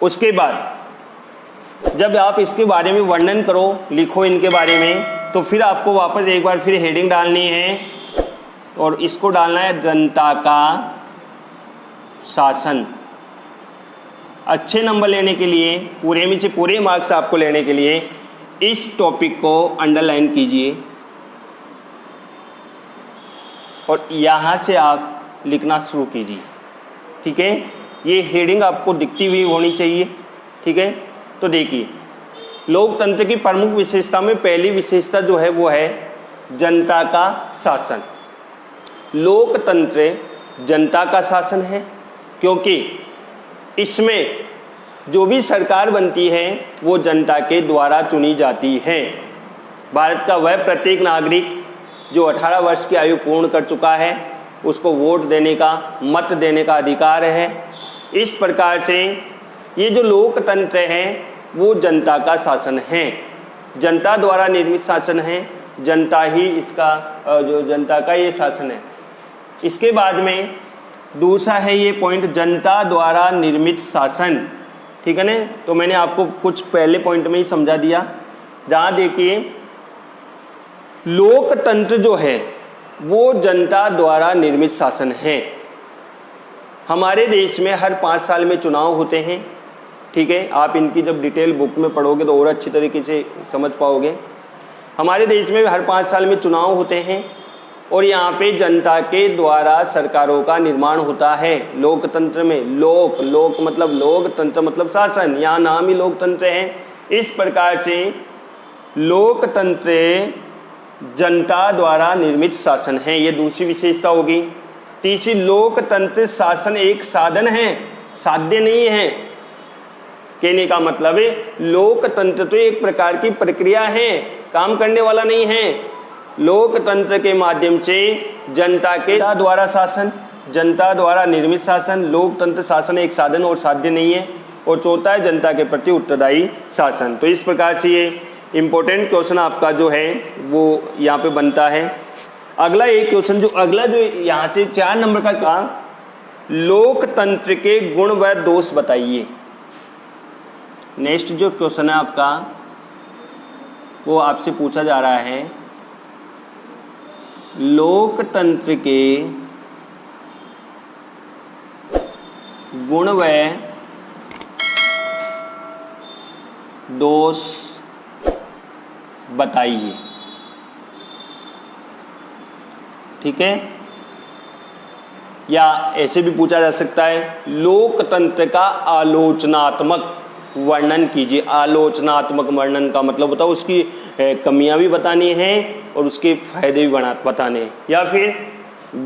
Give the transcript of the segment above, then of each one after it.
उसके बाद जब आप इसके बारे में वर्णन करो, लिखो इनके बारे में, तो फिर आपको वापस एक बार फिर हेडिंग डालनी है और इसको डालना है जनता का शासन। अच्छे नंबर लेने के लिए, पूरे में से पूरे मार्क्स आपको लेने के लिए इस टॉपिक को अंडरलाइन कीजिए और यहाँ से आप लिखना शुरू कीजिए। ठीक है, ये हेडिंग आपको दिखती हुई होनी चाहिए। ठीक है, तो देखिए, लोकतंत्र की प्रमुख विशेषता में पहली विशेषता जो है वो है जनता का शासन। लोकतंत्र जनता का शासन है क्योंकि इसमें जो भी सरकार बनती है वो जनता के द्वारा चुनी जाती है। भारत का वह प्रत्येक नागरिक जो 18 वर्ष की आयु पूर्ण कर चुका है उसको वोट देने का, मत देने का अधिकार है। इस प्रकार से ये जो लोकतंत्र है वो जनता का शासन है, जनता द्वारा निर्मित शासन है, जनता ही इसका जो जनता का ये शासन है। इसके बाद में दूसरा है ये पॉइंट, जनता द्वारा निर्मित शासन। ठीक है ना, तो मैंने आपको कुछ पहले पॉइंट में ही समझा दिया। जहाँ देखिए लोकतंत्र जो है वो जनता द्वारा निर्मित शासन है। हमारे देश में हर 5 साल में चुनाव होते हैं। ठीक है, आप इनकी जब डिटेल बुक में पढ़ोगे तो और अच्छी तरीके से समझ पाओगे। हमारे देश में हर 5 साल में चुनाव होते हैं और यहाँ पे जनता के द्वारा सरकारों का निर्माण होता है। लोकतंत्र में लोक मतलब लोकतंत्र मतलब शासन, यहाँ नाम ही लोकतंत्र है। इस प्रकार से लोकतंत्र जनता द्वारा निर्मित शासन है, ये दूसरी विशेषता होगी। तीसरी, लोकतंत्र शासन एक साधन है, साध्य नहीं है। कहने का मतलब है लोकतंत्र तो एक प्रकार की प्रक्रिया है, काम करने वाला नहीं है। लोकतंत्र के माध्यम से जनता के द्वारा शासन, जनता द्वारा निर्मित शासन, लोकतंत्र शासन एक साधन और साध्य नहीं है। और चौथा है जनता के प्रति उत्तरदायी शासन। तो इस प्रकार से ये इम्पोर्टेंट क्वेश्चन आपका जो है वो यहाँ पे बनता है। अगला एक क्वेश्चन जो यहाँ से 4 नंबर का कहा, लोकतंत्र के गुण व दोष बताइए। नेक्स्ट जो क्वेश्चन है आपका वो आपसे पूछा जा रहा है, लोकतंत्र के गुण व दोष बताइए। ठीक है, या ऐसे भी पूछा जा सकता है, लोकतंत्र का आलोचनात्मक वर्णन कीजिए। आलोचनात्मक वर्णन का मतलब होता है उसकी कमियां भी बतानी है और उसके फायदे भी बताने हैं। या फिर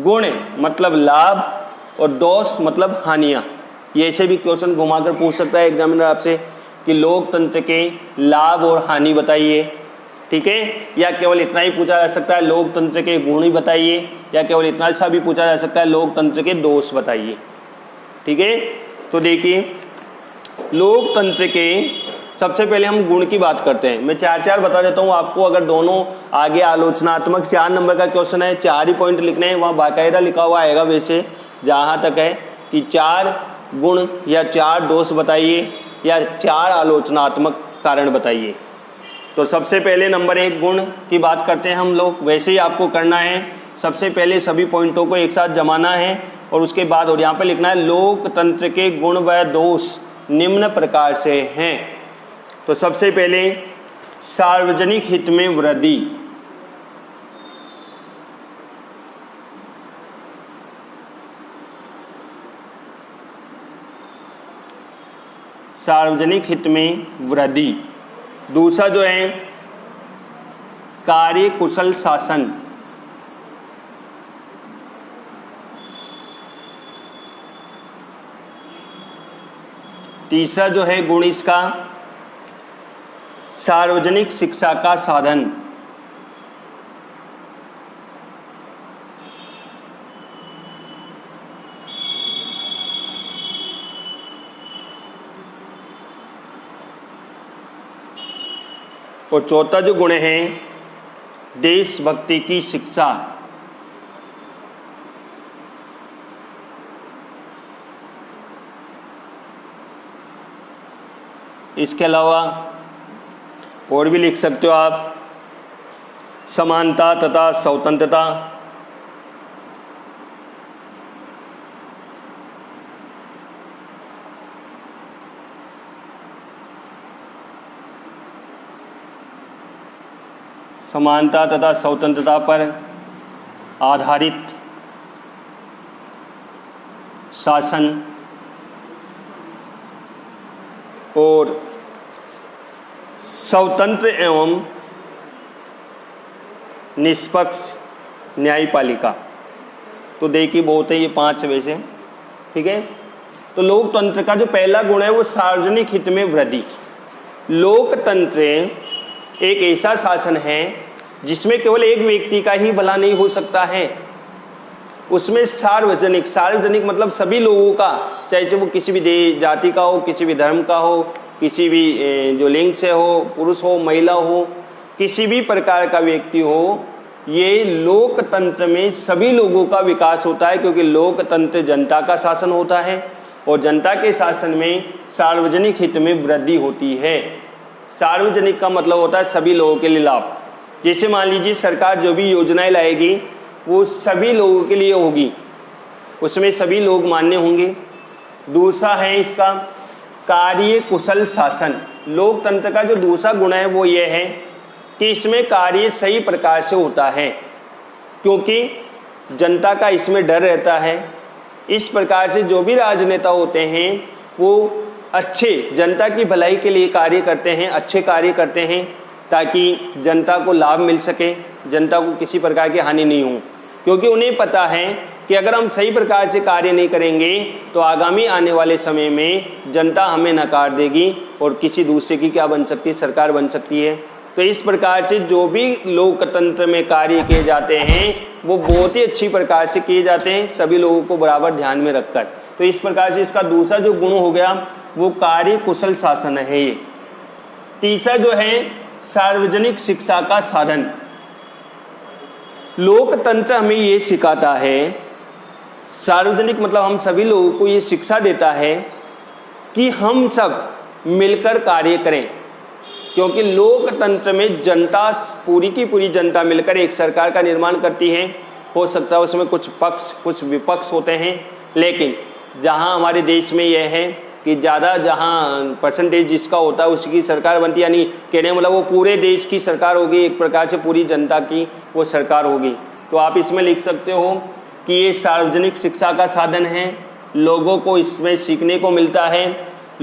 गुण मतलब लाभ और दोष मतलब हानियां। ये ऐसे भी क्वेश्चन घुमाकर पूछ सकता है एग्जामिनर आपसे कि लोकतंत्र के लाभ और हानि बताइए। ठीक है, या केवल इतना ही पूछा जा सकता है लोकतंत्र के गुण ही बताइए, या केवल इतना सा भी पूछा जा सकता है लोकतंत्र के दोष बताइए। ठीक है, तो देखिए लोकतंत्र के सबसे पहले हम गुण की बात करते हैं। मैं 4 बता देता हूँ आपको। अगर दोनों आगे आलोचनात्मक 4 नंबर का क्वेश्चन है, 4 ही पॉइंट लिखने हैं, वहाँ बाकायदा लिखा हुआ आएगा। वैसे जहाँ तक है कि 4 गुण या 4 दोष बताइए या 4 आलोचनात्मक कारण बताइए। तो सबसे पहले नंबर 1 गुण की बात करते हैं हम लोग। वैसे ही आपको करना है, सबसे पहले सभी पॉइंटों को एक साथ जमाना है और उसके बाद और यहाँ पे लिखना है लोकतंत्र के गुण व दोष निम्न प्रकार से हैं। तो सबसे पहले सार्वजनिक हित में वृद्धि। सार्वजनिक हित में वृद्धि। दूसरा जो है कार्य कुशल शासन। तीसरा जो है गुण इसका सार्वजनिक शिक्षा का साधन। और चौथा जो गुण है देशभक्ति की शिक्षा। इसके अलावा और भी लिख सकते हो आप, समानता तथा स्वतंत्रता, समानता तथा स्वतंत्रता पर आधारित शासन और स्वतंत्र एवं निष्पक्ष न्यायपालिका। तो देखिए बहुत है ये 5 वैसे, ठीक है। तो लोकतंत्र का जो पहला गुण है वो सार्वजनिक हित में वृद्धि। लोकतंत्र एक ऐसा शासन है जिसमें केवल एक व्यक्ति का ही भला नहीं हो सकता है, उसमें सार्वजनिक मतलब सभी लोगों का, चाहे वो किसी भी जाति का हो, किसी भी धर्म का हो, किसी भी जो लिंग से हो, पुरुष हो महिला हो, किसी भी प्रकार का व्यक्ति हो, ये लोकतंत्र में सभी लोगों का विकास होता है, क्योंकि लोकतंत्र जनता का शासन होता है और जनता के शासन में सार्वजनिक हित में वृद्धि होती है। सार्वजनिक का मतलब होता है सभी लोगों के लिए लाभ। जैसे मान लीजिए सरकार जो भी योजनाएं लाएगी वो सभी लोगों के लिए होगी, उसमें सभी लोग मान्य होंगे। दूसरा है इसका कार्य कुशल शासन। लोकतंत्र का जो दूसरा गुण है वो ये है कि इसमें कार्य सही प्रकार से होता है, क्योंकि जनता का इसमें डर रहता है। इस प्रकार से जो भी राजनेता होते हैं वो अच्छे जनता की भलाई के लिए कार्य करते हैं, अच्छे कार्य करते हैं, ताकि जनता को लाभ मिल सके, जनता को किसी प्रकार की हानि नहीं हो। क्योंकि उन्हें पता है कि अगर हम सही प्रकार से कार्य नहीं करेंगे तो आगामी आने वाले समय में जनता हमें नकार देगी और किसी दूसरे की क्या बन सकती है, सरकार बन सकती है। तो इस प्रकार से जो भी लोकतंत्र में कार्य किए जाते हैं वो बहुत ही अच्छी प्रकार से किए जाते हैं, सभी लोगों को बराबर ध्यान में रखकर। तो इस प्रकार से इसका दूसरा जो गुण हो गया वो कार्य कुशल शासन है ये। तीसरा जो है सार्वजनिक शिक्षा का साधन। लोकतंत्र हमें ये सिखाता है, सार्वजनिक मतलब हम सभी लोगों को ये शिक्षा देता है कि हम सब मिलकर कार्य करें, क्योंकि लोकतंत्र में जनता, पूरी की पूरी जनता मिलकर एक सरकार का निर्माण करती है। हो सकता है उसमें कुछ पक्ष कुछ विपक्ष होते हैं, लेकिन जहां हमारे देश में यह है कि ज़्यादा जहां परसेंटेज जिसका होता है उसकी सरकार बनती है, यानी कहने मतलब वो पूरे देश की सरकार होगी, एक प्रकार से पूरी जनता की वो सरकार होगी। तो आप इसमें लिख सकते हो कि ये सार्वजनिक शिक्षा का साधन है, लोगों को इसमें सीखने को मिलता है।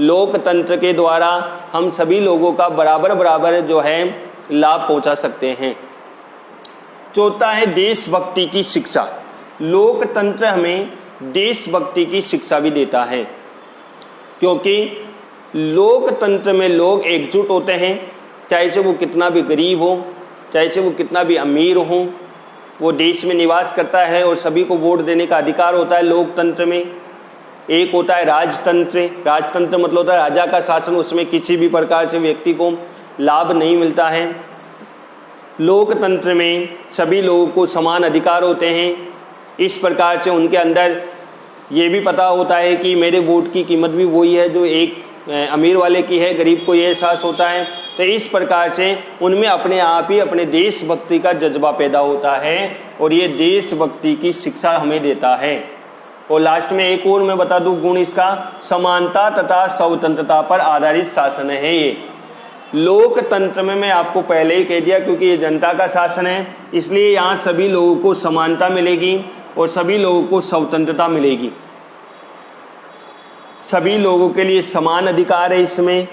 लोकतंत्र के द्वारा हम सभी लोगों का बराबर जो है लाभ पहुंचा सकते हैं। चौथा है देशभक्ति की शिक्षा। लोकतंत्र हमें देशभक्ति की शिक्षा भी देता है, क्योंकि लोकतंत्र में लोग एकजुट होते हैं, चाहे से वो कितना भी गरीब हो, चाहे से वो कितना भी अमीर हो, वो देश में निवास करता है और सभी को वोट देने का अधिकार होता है। लोकतंत्र में एक होता है राजतंत्र। राजतंत्र मतलब होता है राजा का शासन, उसमें किसी भी प्रकार से व्यक्ति को लाभ नहीं मिलता है। लोकतंत्र में सभी लोगों को समान अधिकार होते हैं, इस प्रकार से उनके अंदर ये भी पता होता है कि मेरे वोट की कीमत भी वही है जो एक अमीर वाले की है, गरीब को ये एहसास होता है। तो इस प्रकार से उनमें अपने आप ही अपने देशभक्ति का जज्बा पैदा होता है और ये देशभक्ति की शिक्षा हमें देता है। और लास्ट में एक और मैं बता दूं गुण इसका, समानता तथा स्वतंत्रता पर आधारित शासन है ये। लोकतंत्र में मैं आपको पहले ही कह दिया, क्योंकि ये जनता का शासन है, इसलिए यहाँ सभी लोगों को समानता मिलेगी और सभी लोगों को स्वतंत्रता मिलेगी। सभी लोगों के लिए समान अधिकार है इसमें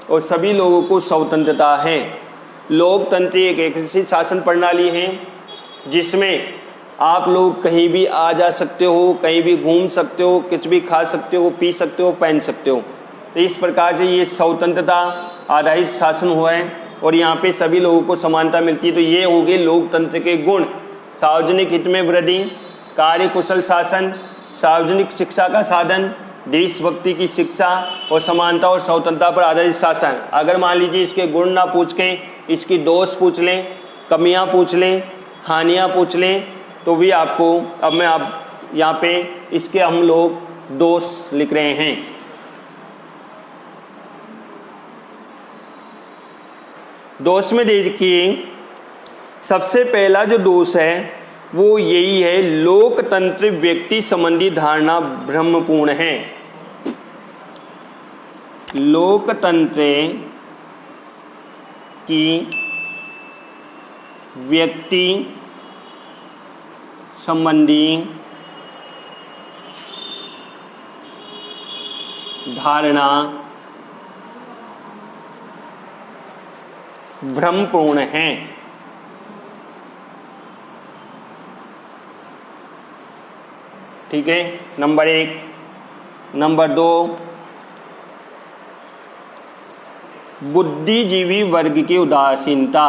और सभी लोगों को स्वतंत्रता है। लोकतंत्र एक ऐसी शासन प्रणाली है जिसमें आप लोग कहीं भी आ जा सकते हो, कहीं भी घूम सकते हो, कुछ भी खा सकते हो, पी सकते हो, पहन सकते हो। तो इस प्रकार से ये स्वतंत्रता आधारित शासन हुआ है और यहाँ पे सभी लोगों को समानता मिलती है। तो ये हो गए लोकतंत्र के गुण, सार्वजनिक हित में वृद्धि, कार्य कुशल शासन, सार्वजनिक शिक्षा का साधन, देशभक्ति की शिक्षा और समानता और स्वतंत्रता पर आधारित शासन। अगर मान लीजिए इसके गुण ना पूछ के इसकी दोष पूछ लें, कमियां पूछ लें, हानियां पूछ लें, तो भी आपको अब मैं आप यहाँ पे इसके हम लोग दोष लिख रहे हैं। दोष में देखिए सबसे पहला जो दोष है वो यही है, लोकतंत्र व्यक्ति संबंधी धारणा भ्रमपूर्ण है। लोकतंत्र की व्यक्ति संबंधी धारणा भ्रमपूर्ण है। ठीक है, नंबर 1। नंबर 2, बुद्धिजीवी वर्ग की उदासीनता।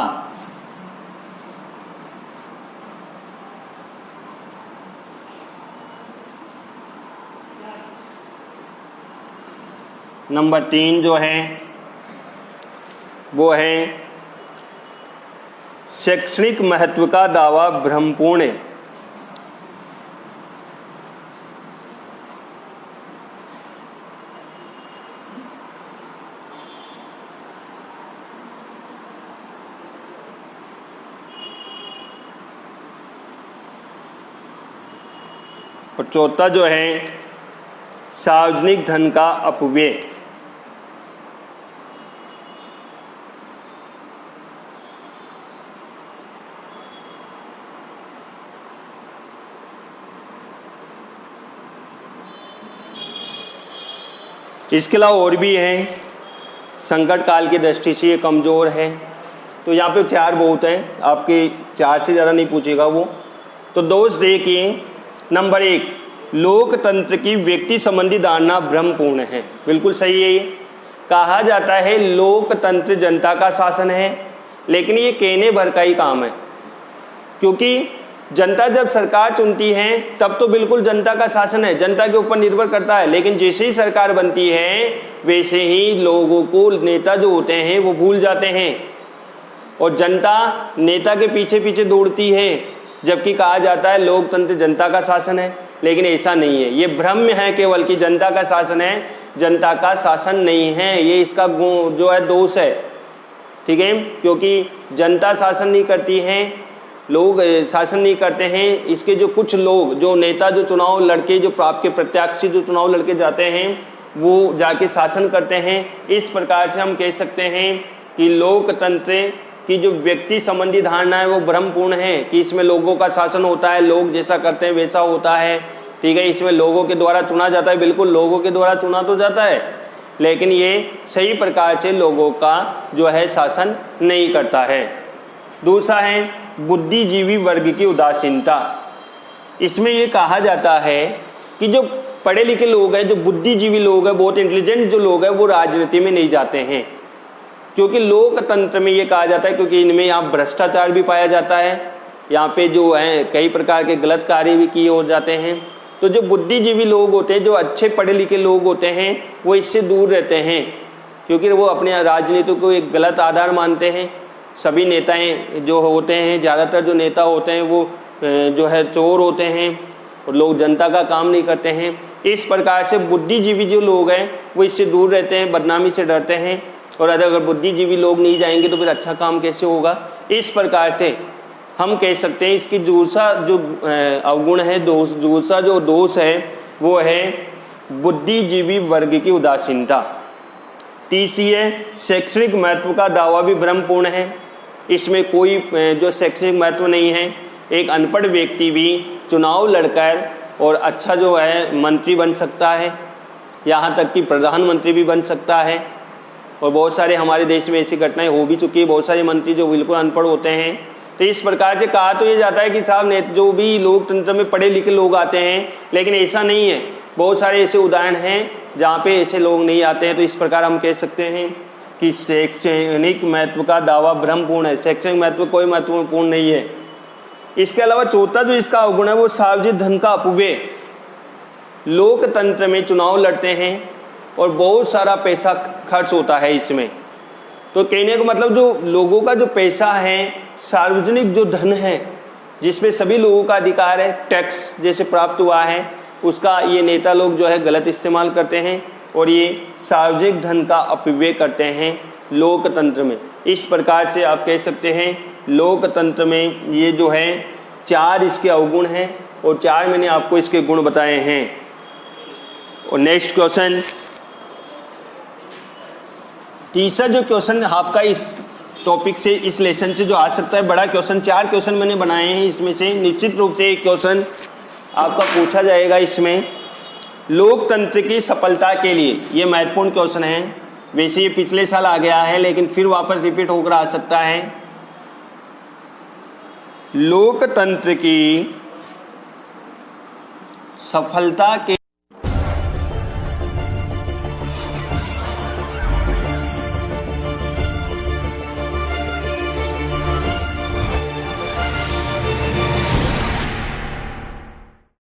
नंबर 3 जो है वो है शैक्षणिक महत्व का दावा भ्रमपूर्ण है। और चौथा जो है सार्वजनिक धन का अपव्यय। इसके अलावा और भी है, संकट काल की दृष्टि से ये कमज़ोर है। तो यहाँ पे 4 बहुत है, आपके 4 से ज़्यादा नहीं पूछेगा वो। तो दोष देखिए, नंबर 1, लोकतंत्र की व्यक्ति संबंधी धारणा भ्रमपूर्ण है। बिल्कुल सही है। ये कहा जाता है लोकतंत्र जनता का शासन है, लेकिन ये कहने भर का ही काम है, क्योंकि जनता जब सरकार चुनती है तब तो बिल्कुल जनता का शासन है, जनता के ऊपर निर्भर करता है। लेकिन जैसे ही सरकार बनती है वैसे ही लोगों को नेता जो होते हैं वो भूल जाते हैं और जनता नेता के पीछे पीछे दौड़ती है, जबकि कहा जाता है लोकतंत्र जनता का शासन है। लेकिन ऐसा नहीं है, ये भ्रम है केवल कि जनता का शासन है, जनता का शासन नहीं है। ये इसका जो है दोष है। ठीक है, क्योंकि जनता शासन नहीं करती है, लोग शासन नहीं करते हैं। इसके जो कुछ लोग, जो नेता जो चुनाव लड़के, जो आपके प्रत्याशी जो चुनाव लड़के जाते हैं वो जाके शासन करते हैं। इस प्रकार से हम कह सकते हैं कि लोकतंत्र की जो व्यक्ति संबंधी धारणा है वो भ्रमपूर्ण है, कि इसमें लोगों का शासन होता है, लोग जैसा करते हैं वैसा होता है। ठीक है, इसमें लोगों के द्वारा चुना जाता है, बिल्कुल लोगों के द्वारा चुना तो जाता है, लेकिन ये सही प्रकार से लोगों का जो है शासन नहीं करता है। दूसरा है बुद्धिजीवी वर्ग की उदासीनता। इसमें ये कहा जाता है कि जो पढ़े लिखे लोग हैं, जो बुद्धिजीवी लोग हैं, बहुत इंटेलिजेंट जो लोग हैं, वो राजनीति में नहीं जाते हैं, क्योंकि लोकतंत्र में ये कहा जाता है, क्योंकि इनमें यहाँ भ्रष्टाचार भी पाया जाता है, यहाँ पे जो है कई प्रकार के गलत कार्य भी किए हो जाते हैं। तो जो बुद्धिजीवी लोग होते हैं, जो अच्छे पढ़े लिखे लोग होते हैं, वो इससे दूर रहते हैं, क्योंकि वो अपने राजनीति को एक गलत आधार मानते हैं। सभी नेताएं जो होते हैं, ज़्यादातर जो नेता होते हैं वो जो है चोर होते हैं और लोग जनता का काम नहीं करते हैं। इस प्रकार से बुद्धिजीवी जो लोग हैं वो इससे दूर रहते हैं, बदनामी से डरते हैं, और अगर बुद्धिजीवी लोग नहीं जाएंगे तो फिर अच्छा काम कैसे होगा। इस प्रकार से हम कह सकते हैं इसकी दूसरा जो अवगुण है, दूसरा जो दोष है वो है बुद्धिजीवी वर्ग की उदासीनता। तीसरी है शैक्षणिक महत्व का दावा भी भ्रमपूर्ण है। इसमें कोई जो शैक्षणिक महत्व नहीं है। एक अनपढ़ व्यक्ति भी चुनाव लड़कर और अच्छा जो है मंत्री बन सकता है, यहाँ तक कि प्रधानमंत्री भी बन सकता है। और बहुत सारे हमारे देश में ऐसी घटनाएं हो भी चुकी है, बहुत सारे मंत्री जो बिल्कुल अनपढ़ होते हैं। तो इस प्रकार से कहा तो ये जाता है कि साहब जो भी लोकतंत्र में पढ़े लिखे लोग आते हैं, लेकिन ऐसा नहीं है। बहुत सारे ऐसे उदाहरण हैं जहाँ पे ऐसे लोग नहीं आते हैं। तो इस प्रकार हम कह सकते हैं कि शैक्षणिक महत्व का दावा भ्रमपूर्ण है, शैक्षणिक महत्व कोई महत्वपूर्ण नहीं है। इसके अलावा चौथा जो इसका अवगुण है वो सार्वजनिक धन का अपव्यय। लोकतंत्र में चुनाव लड़ते हैं और बहुत सारा पैसा खर्च होता है इसमें। तो कहने का मतलब जो लोगों का जो पैसा है, सार्वजनिक जो धन है जिसमें सभी लोगों का अधिकार है, टैक्स जैसे प्राप्त हुआ है, उसका ये नेता लोग जो है गलत इस्तेमाल करते हैं और ये सार्वजनिक धन का अपव्यय करते हैं। लोकतंत्र में। इस प्रकार से आप कह सकते हैं लोकतंत्र में ये जो है 4 इसके अवगुण हैं और 4 मैंने आपको इसके गुण बताए हैं। और नेक्स्ट क्वेश्चन, तीसरा जो क्वेश्चन आपका इस टॉपिक से, इस लेसन से जो आ सकता है बड़ा क्वेश्चन, 4 क्वेश्चन मैंने बनाए हैं, इसमें से निश्चित रूप से एक क्वेश्चन आपका पूछा जाएगा इसमें, लोकतंत्र की सफलता के लिए। ये महत्वपूर्ण क्वेश्चन है, वैसे ये पिछले साल आ गया है लेकिन फिर वापस रिपीट होकर आ सकता है। लोकतंत्र की सफलता के